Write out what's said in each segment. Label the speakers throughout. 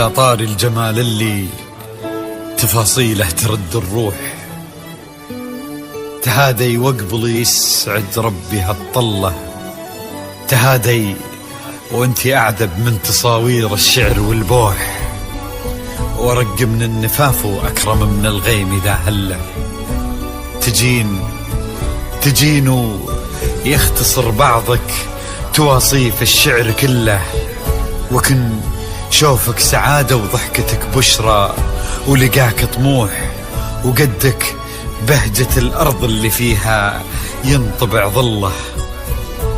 Speaker 1: على طار الجمال اللي تفاصيله ترد الروح، تهادي وقبلي يسعد ربي هالطلة، تهادي وانتي أعذب من تصاوير الشعر والبوح، ورق من النفاف وأكرم من الغيم إذا هله، تجين يختصر بعضك تواصيف الشعر كله، وكن شوفك سعادة وضحكتك بشرى، ولقاك طموح وقدك بهجة الأرض اللي فيها ينطبع ظله،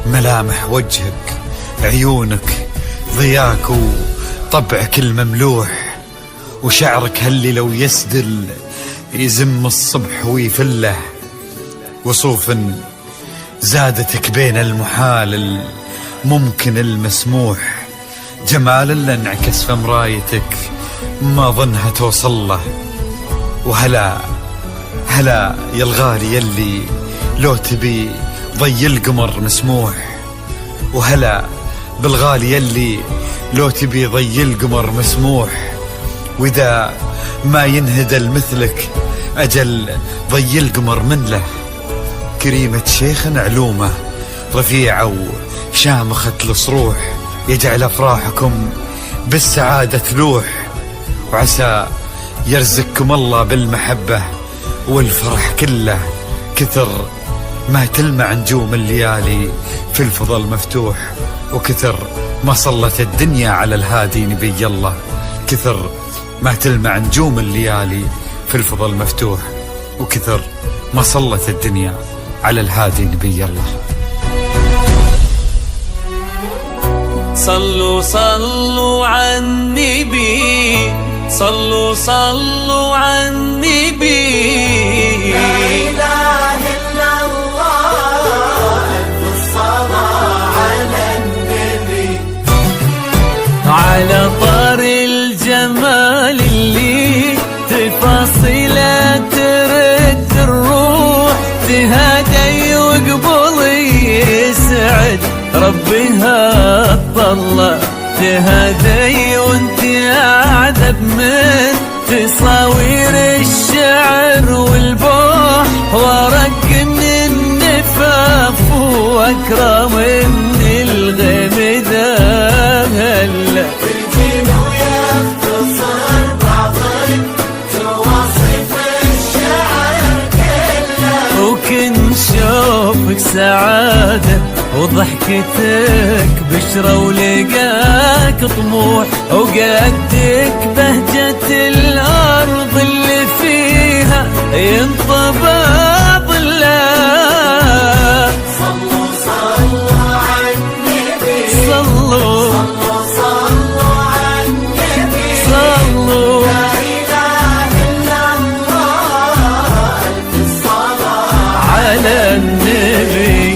Speaker 1: ملامح وجهك عيونك ضياك وطبعك المملوح، وشعرك هاللي لو يسدل يزم الصبح ويفله، وصوف زادتك بين المحال الممكن المسموح، جمال اللي انعكس في مرايتك ما ظنها توصل له، وهلا يا الغالي يلي لو تبي ضي القمر مسموح، وهلا بالغالي يلي لو تبي ضي القمر مسموح، وإذا ما ينهدل مثلك أجل ضي القمر من له، كريمة شيخ علومه رفيعة وشامخة الصروح، يجعل أفراحكم بالسعادة تلوح، وعسى يرزقكم الله بالمحبة والفرح كله، كثر ما تلمع نجوم الليالي في الفضل مفتوح، وكثر ما صلت الدنيا على الهادي نبي الله، كثر ما تلمع نجوم الليالي في الفضل مفتوح، وكثر ما صلت الدنيا على الهادي نبي الله.
Speaker 2: صلوا صلوا على النبي، صلوا على النبي،
Speaker 3: لا إله إلا الله، الصلاة على النبي،
Speaker 2: على طار الجمال اللي تفاصيله ترد الروح، تهادي وقبلي يسعد ربي هالطلة، تهادي وانتي أعذب من تصاوير الشعر والبوح، ورق من النفاف وأكرم من الغيم ذا هلا،
Speaker 3: تجين ويختصر بعضك تواصف الشعر كله،
Speaker 2: وكن شوفك سعادة وضحكتك بشرى، ولقاك طموح وقدك بهجة الأرض اللي فيها ينطبع ظله.
Speaker 3: صلوا على النبي،
Speaker 2: صلوا
Speaker 3: على النبي،
Speaker 2: صلوا
Speaker 3: لا إله إلا الله، الصلاة
Speaker 2: على النبي.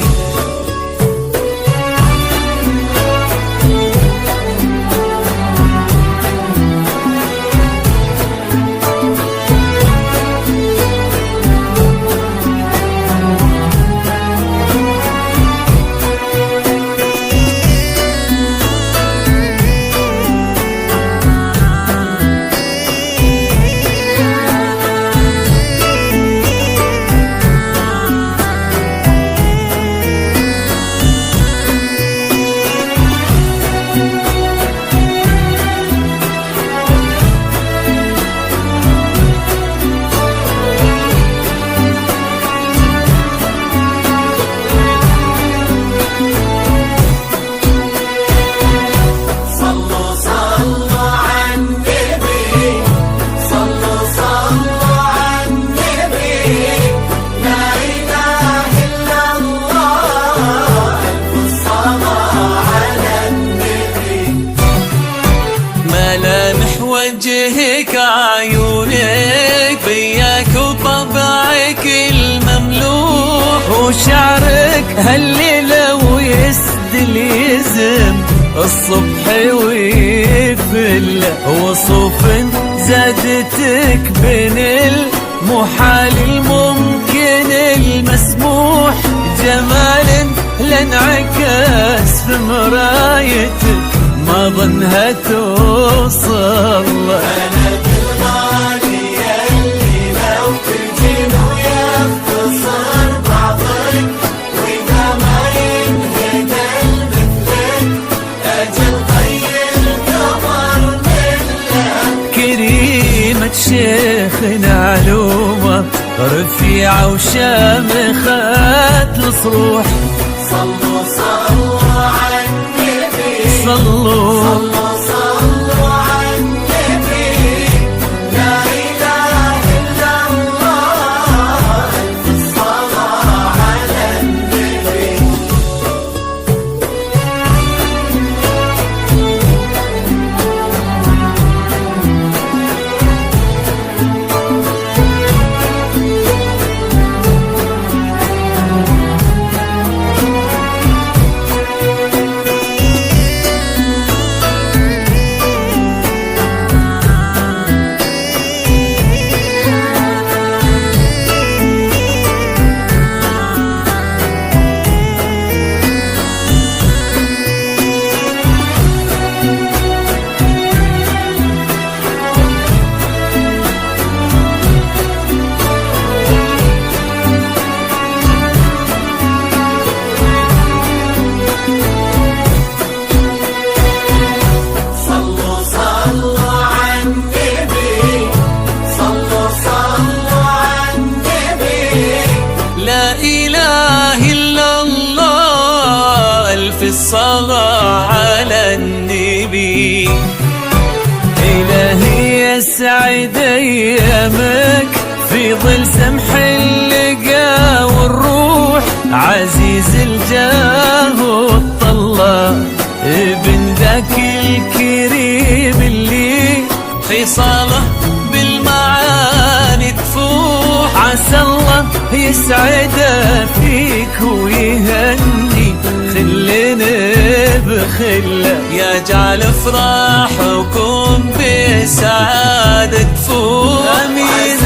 Speaker 2: وجهك عيونك بياك وطبعك المملوح، وشعرك هالليلة ويسدل يزم الصبح ويفل، وصوف زادتك بين المحال الممكن المسموح، جمال لانعكس في مرايتك ما ما ظنها توصل له.
Speaker 3: بلد الغالية اللي لو تجين ويختصر بعضك وإذا ما ينهدى مثلك أجل طي القمر منك.
Speaker 2: كريمة شيخنا علومة رفيعة وشامخة الصروح.
Speaker 3: صلوا صلوا على النبي
Speaker 2: صلوا
Speaker 3: صلوا صلوا على النبي لا إله إلا الله ألف الصلاة على النبي. صلوا صلوا على النبي صلوا صلوا على النبي.
Speaker 2: لا إله إلا الله ألف الصلاة على النبي. إلهي يسعد أيامك في ظل سمح اللقا والروح. عزيز الجاه والطلة ابن ذاك الكريم اللي خصاله بالمعاني تفوح. عسى الله يسعد فيك ويهني خلنا بخله. يا جعل افراحكم بسعادة تفوح. آمين.